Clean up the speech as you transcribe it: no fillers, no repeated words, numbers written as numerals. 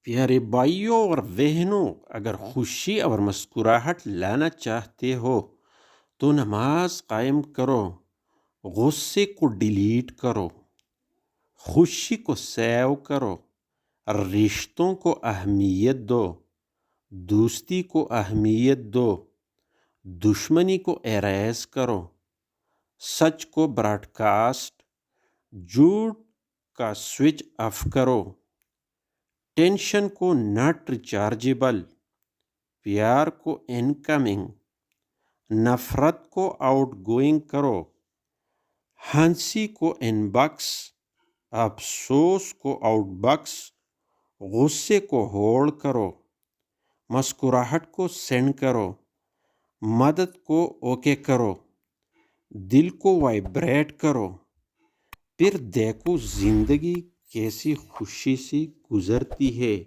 پیارے بھائیوں اور بہنوں، اگر خوشی اور مسکراہٹ لانا چاہتے ہو تو نماز قائم کرو، غصے کو ڈیلیٹ کرو، خوشی کو سیو کرو، رشتوں کو اہمیت دو، دوستی کو اہمیت دو، دشمنی کو ایریز کرو، سچ کو براڈ کاسٹ، جھوٹ کا سوئچ آف کرو، ٹینشن کو ناٹ ریچارجیبل، پیار کو انکمنگ، نفرت کو آؤٹ گوئنگ کرو، ہنسی کو ان باکس، افسوس کو آؤٹ باکس، غصے کو ہولڈ کرو، مسکراہٹ کو سینڈ کرو، مدد کو اوکے کرو، دل کو وائبریٹ کرو، پھر دیکھو زندگی کیسی خوشی سے گزرتی ہے۔